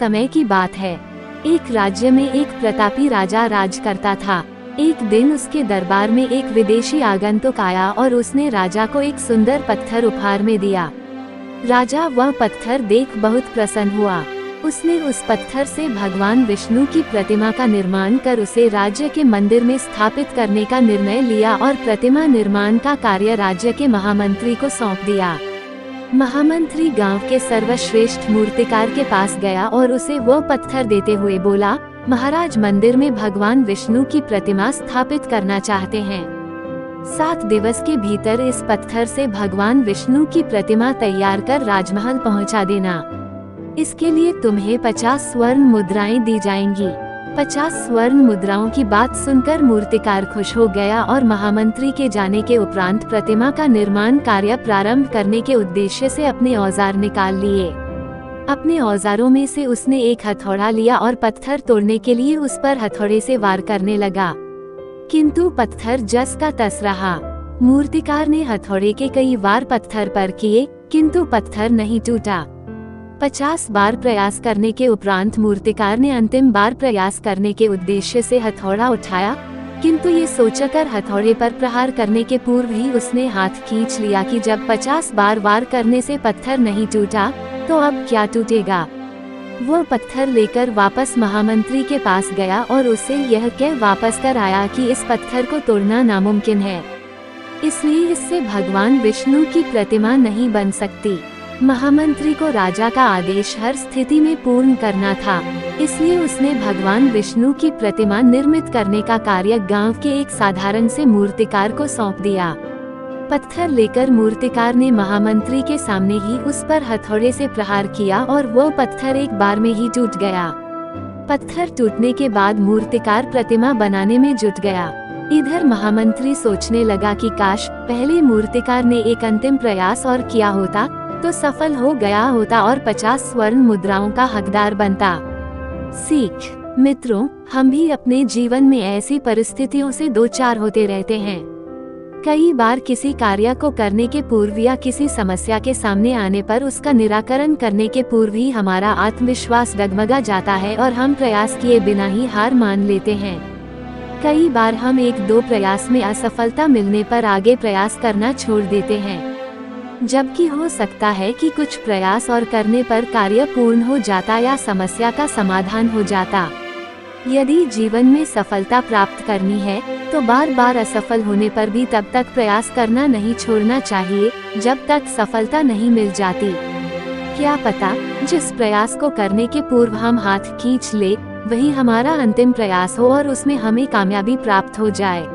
समय की बात है। एक राज्य में एक प्रतापी राजा राज करता था। एक दिन उसके दरबार में एक विदेशी आगंतुक आया और उसने राजा को एक सुंदर पत्थर उपहार में दिया। राजा वह पत्थर देख बहुत प्रसन्न हुआ। उसने उस पत्थर से भगवान विष्णु की प्रतिमा का निर्माण कर उसे राज्य के मंदिर में स्थापित करने का निर्णय लिया और प्रतिमा निर्माण का कार्य राज्य के महामंत्री को सौंप दिया। महामंत्री गांव के सर्वश्रेष्ठ मूर्तिकार के पास गया और उसे वो पत्थर देते हुए बोला, महाराज मंदिर में भगवान विष्णु की प्रतिमा स्थापित करना चाहते हैं। 7 दिवस के भीतर इस पत्थर से भगवान विष्णु की प्रतिमा तैयार कर राजमहल पहुंचा देना। इसके लिए तुम्हें 50 स्वर्ण मुद्राएं दी जाएंगी। 50 स्वर्ण मुद्राओं की बात सुनकर मूर्तिकार खुश हो गया और महामंत्री के जाने के उपरांत प्रतिमा का निर्माण कार्य प्रारंभ करने के उद्देश्य से अपने औजार निकाल लिए। अपने औजारों में से उसने एक हथौड़ा लिया और पत्थर तोड़ने के लिए उस पर हथौड़े से वार करने लगा, किंतु पत्थर जस का तस रहा। मूर्तिकार ने हथौड़े के कई वार पत्थर पर किए, किंतु पत्थर नहीं टूटा। 50 बार प्रयास करने के उपरांत मूर्तिकार ने अंतिम बार प्रयास करने के उद्देश्य से हथौड़ा उठाया, किंतु ये सोचकर हथौड़े पर प्रहार करने के पूर्व ही उसने हाथ खींच लिया कि जब 50 बार वार करने से पत्थर नहीं टूटा तो अब क्या टूटेगा। वो पत्थर लेकर वापस महामंत्री के पास गया और उसे यह कह वापस कर आया कि इस पत्थर को तोड़ना नामुमकिन है, इसलिए इससे भगवान विष्णु की प्रतिमा नहीं बन सकती। महामंत्री को राजा का आदेश हर स्थिति में पूर्ण करना था, इसलिए उसने भगवान विष्णु की प्रतिमा निर्मित करने का कार्य गांव के एक साधारण से मूर्तिकार को सौंप दिया। पत्थर लेकर मूर्तिकार ने महामंत्री के सामने ही उस पर हथौड़े से प्रहार किया और वो पत्थर एक बार में ही टूट गया। पत्थर टूटने के बाद मूर्तिकार प्रतिमा बनाने में जुट गया। इधर महामंत्री सोचने लगा कि काश पहले मूर्तिकार ने एक अंतिम प्रयास और किया होता तो सफल हो गया होता और 50 स्वर्ण मुद्राओं का हकदार बनता। सीख मित्रों, हम भी अपने जीवन में ऐसी परिस्थितियों से दो चार होते रहते हैं। कई बार किसी कार्य को करने के पूर्व या किसी समस्या के सामने आने पर उसका निराकरण करने के पूर्व ही हमारा आत्मविश्वास डगमगा जाता है और हम प्रयास किए बिना ही हार मान लेते हैं। कई बार हम 1-2 प्रयास में असफलता मिलने पर आगे प्रयास करना छोड़ देते हैं, जबकि हो सकता है कि कुछ प्रयास और करने पर कार्य पूर्ण हो जाता या समस्या का समाधान हो जाता। यदि जीवन में सफलता प्राप्त करनी है तो बार बार असफल होने पर भी तब तक प्रयास करना नहीं छोड़ना चाहिए जब तक सफलता नहीं मिल जाती। क्या पता जिस प्रयास को करने के पूर्व हम हाथ खींच ले वही हमारा अंतिम प्रयास हो और उसमें हमें कामयाबी प्राप्त हो जाए।